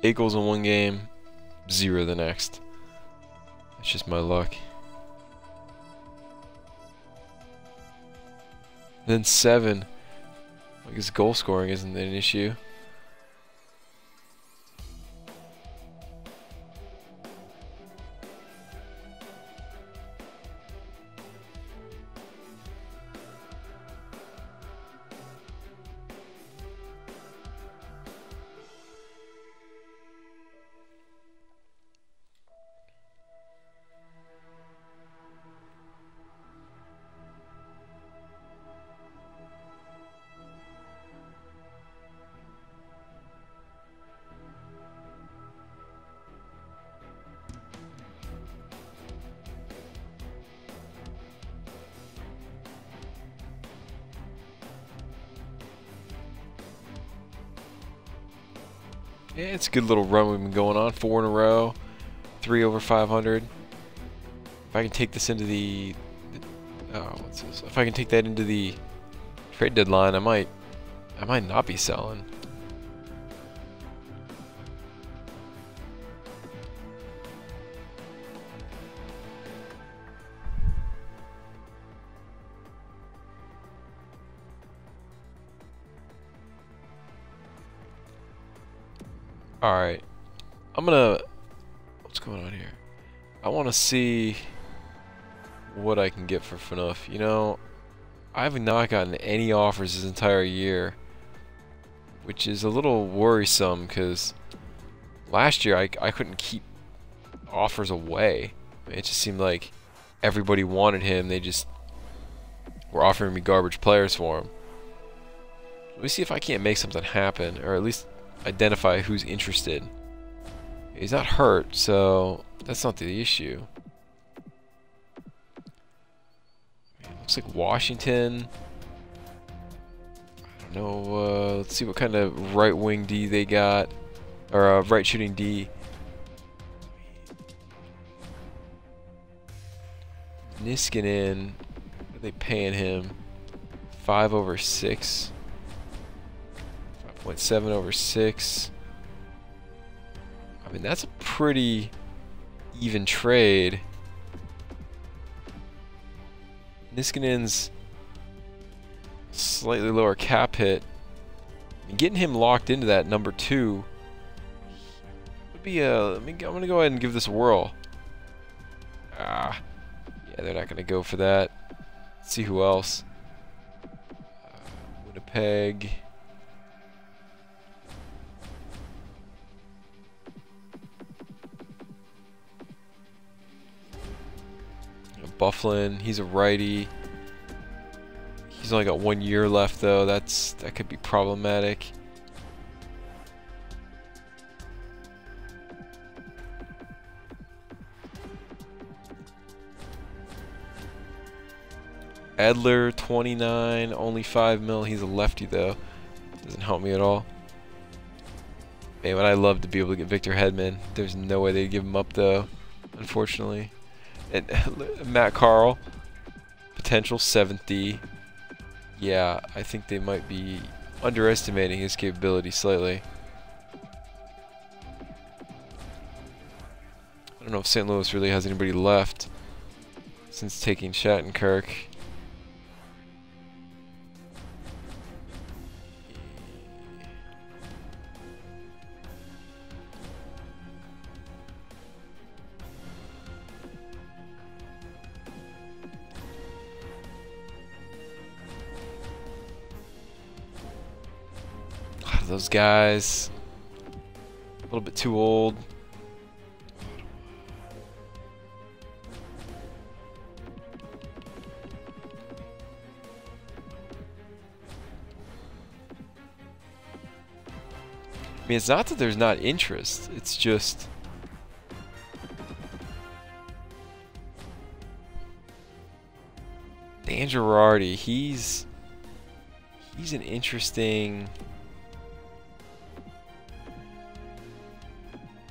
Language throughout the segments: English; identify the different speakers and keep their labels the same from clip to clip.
Speaker 1: 8 goals in one game, 0 the next. That's just my luck. Then 7. I guess goal scoring isn't an issue. Yeah, it's a good little run we've been going on. 4 in a row, 3 over 500. If I can take this into the what's this? If I can take that into the trade deadline, I might not be selling. Alright, what's going on here? I want to see what I can get for Phaneuf. You know, I have not gotten any offers this entire year, which is a little worrisome because last year I couldn't keep offers away. It just seemed like everybody wanted him. They just were offering me garbage players for him. Let me see if I can't make something happen, or at least identify who's interested. He's not hurt, so that's not the issue. It looks like Washington. I don't know. Let's see what kind of right wing D they got, or right shooting D. Niskanen, what are they paying him? 5 over 6. 5.7 over 6. I mean, that's a pretty even trade. Niskanen's slightly lower cap hit. And getting him locked into that number 2 would be a. I'm gonna go ahead and give this a whirl. Yeah, they're not gonna go for that. Let's see who else. Winnipeg. Bufflin, he's a righty. He's only got 1 year left though. That could be problematic. Edler, 29, only 5 mil. He's a lefty though. Doesn't help me at all. Man, but I'd love to be able to get Victor Hedman. There's no way they'd give him up though, unfortunately. And Matt Carl, potential 7th D. Yeah, I think they might be underestimating his capability slightly. I don't know if St. Louis really has anybody left since taking Shattenkirk. Those guys a little bit too old. I mean, it's not that there's not interest, it's just Dan Girardi, he's an interesting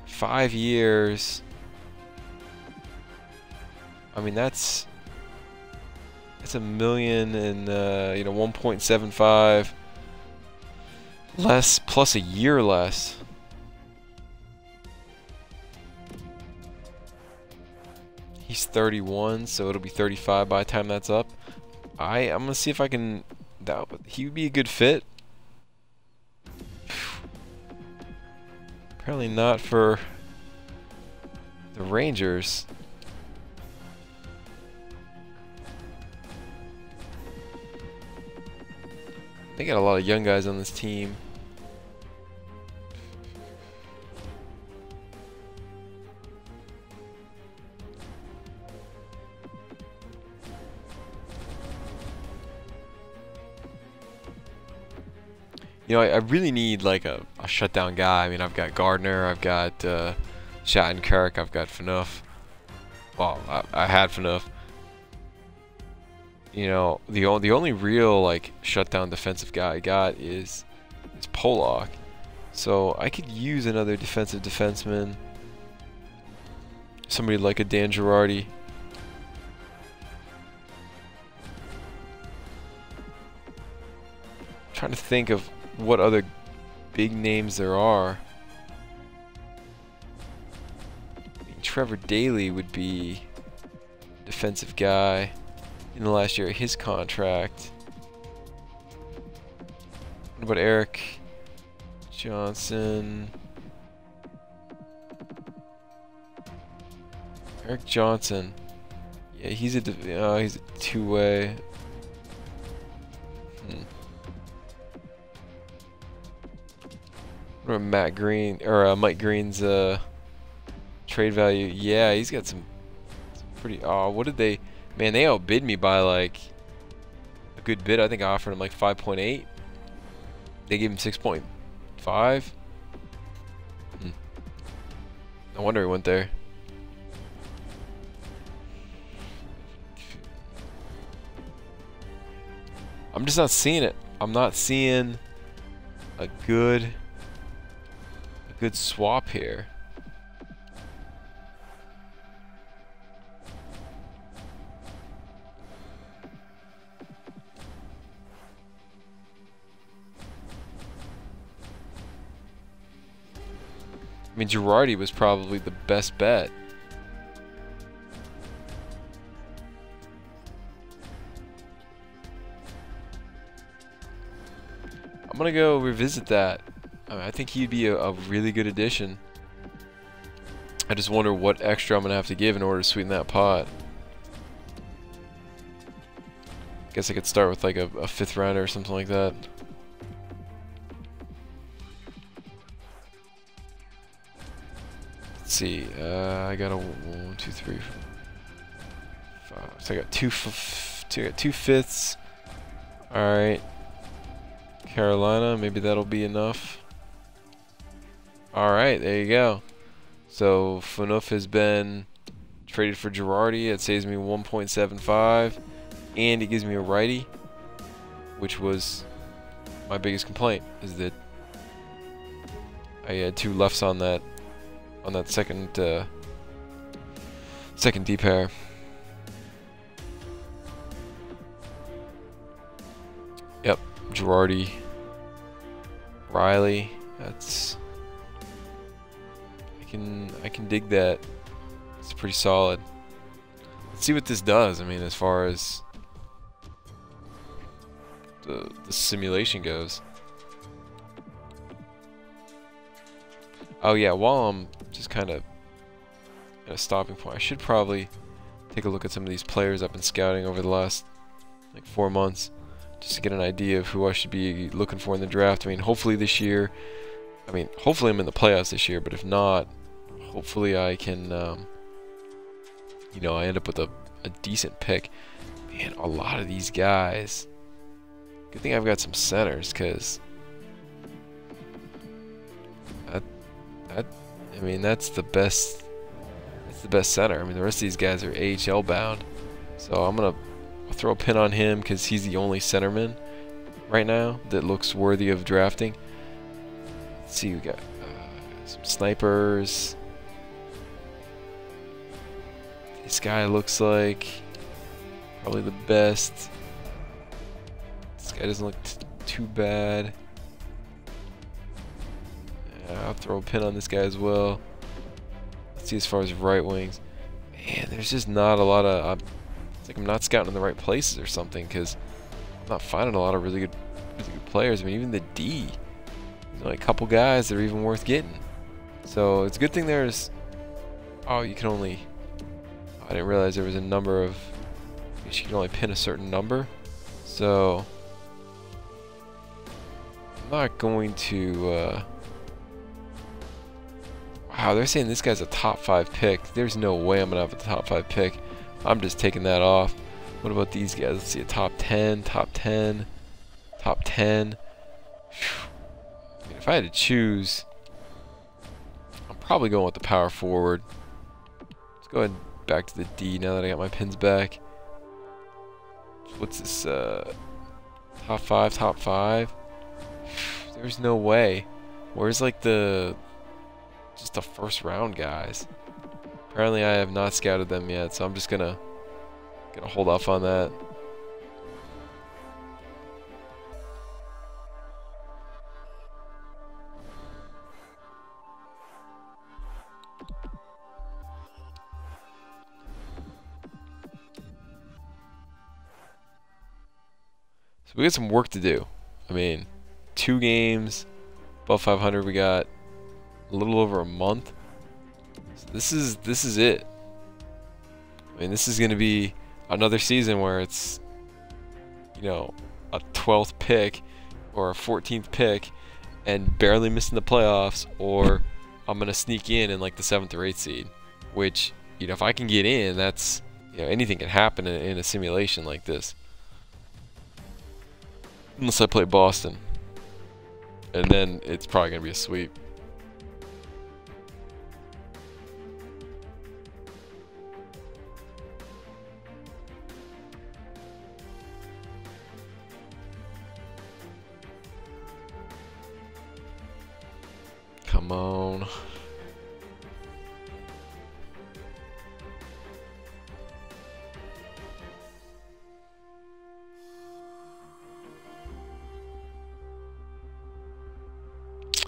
Speaker 1: 5 years. I mean, that's $1 million and 1.75 less plus a year less. He's 31, so it'll be 35 by the time that's up. I'm gonna see if I can. He would be a good fit. Apparently not for the Rangers. They got a lot of young guys on this team. You know, I really need like a shutdown guy. I mean, I've got Gardner, I've got Shattenkirk, I've got Phaneuf. Well, I had Phaneuf. You know, the only real like shutdown defensive guy I got is Pollock. So I could use another defensive defenseman. Somebody like a Dan Girardi. I'm trying to think of what other big names there are. I mean, Trevor Daley would be a defensive guy in the last year of his contract. What about Eric Johnson? Eric Johnson. Yeah, he's a two-way. What about Matt Green or Mike Green's trade value? Yeah, he's got some pretty. Oh, what did they? Man, they outbid me by like a good bit. I think I offered him like 5.8. They gave him 6.5. No wonder he went there. I'm just not seeing it. I'm not seeing a good swap here. I mean, Girardi was probably the best bet. I'm gonna go revisit that. I think he'd be a really good addition. I just wonder what extra I'm gonna have to give in order to sweeten that pot. Guess I could start with like a 5th rounder or something like that. Let's see. I got a 1, 2, 3, 4, 5. So I got two 5ths. All right. Carolina, maybe that'll be enough. Alright, there you go. So Phaneuf has been traded for Girardi. It saves me 1.75, and it gives me a righty, which was my biggest complaint, is that I had 2 lefts on that second D pair. Yep, Girardi, Riley. That's I can dig that. It's pretty solid. Let's see what this does. I mean, as far as the simulation goes. Oh yeah, while I'm just kind of at a stopping point, I should probably take a look at some of these players I've been scouting over the last like 4 months, just to get an idea of who I should be looking for in the draft. I mean, hopefully this year, hopefully I'm in the playoffs this year, but if not, hopefully I can, you know, I end up with a decent pick. Man, a lot of these guys. Good thing I've got some centers, because I mean, that's the best center. I mean, the rest of these guys are AHL bound. So I'll throw a pin on him because he's the only centerman right now that looks worthy of drafting. Let's see, we got some snipers. This guy looks like probably the best. This guy doesn't look too bad. I'll throw a pin on this guy as well. Let's see as far as right wings. Man, there's just not a lot of... it's like I'm not scouting in the right places or something, because I'm not finding a lot of really good players. I mean, even the D. There's only a couple guys that are even worth getting. So it's a good thing there's... oh, you can only... I didn't realize there was a number of... I guess you can only pin a certain number. So... I'm not going to... wow, they're saying this guy's a top 5 pick. There's no way I'm going to have a top 5 pick. I'm just taking that off. What about these guys? Let's see, a top 10, top 10, top 10. If I had to choose, I'm probably going with the power forward. Let's go ahead and back to the D now that I got my pins back. What's this? Top 5, top 5. There's no way. Where's like just the first round guys? Apparently I have not scouted them yet, so I'm just gonna hold off on that. So we got some work to do. I mean, 2 games, above 500. We got a little over a month. So this is it. I mean, this is going to be another season where it's, you know, a 12th pick or a 14th pick and barely missing the playoffs, or I'm going to sneak in like the 7th or 8th seed, which, you know, if I can get in, that's, you know, anything can happen in a simulation like this. Unless I play Boston. And then it's probably going to be a sweep. Come on.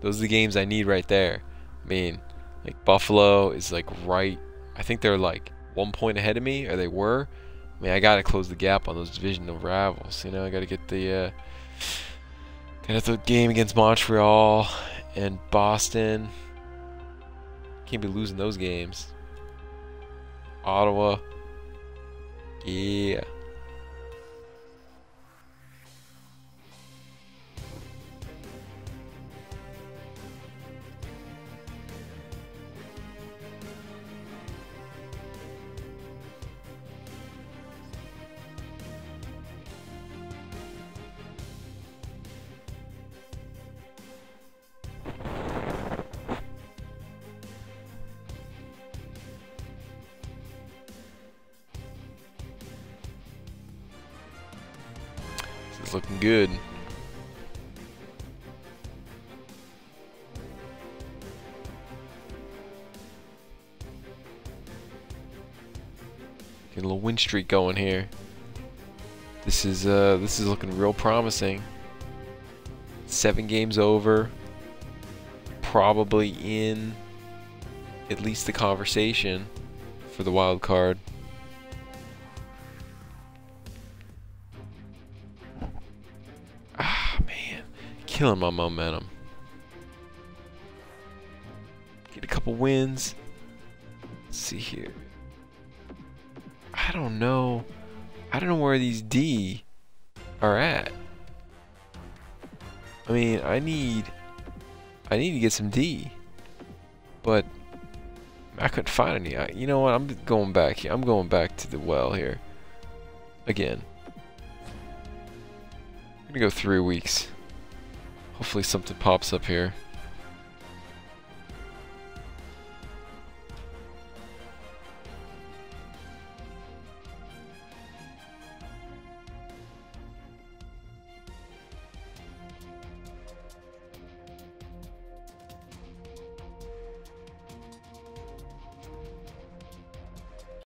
Speaker 1: Those are the games I need right there. I mean, like Buffalo is like right. I think they're like 1 point ahead of me, or they were. I mean, I gotta close the gap on those divisional rivals. You know, I gotta get the game against Montreal and Boston. Can't be losing those games. Ottawa. Yeah. It's looking good. Get a little win streak going here. This is looking real promising. 7 games over. Probably in at least the conversation for the wild card. Killing my momentum. Get a couple wins. Let's see here. I don't know where these D are at. I mean, I need to get some D, but I couldn't find any. You know what? I'm going back here. I'm going back to the well here again. I'm gonna go 3 weeks. Hopefully something pops up here.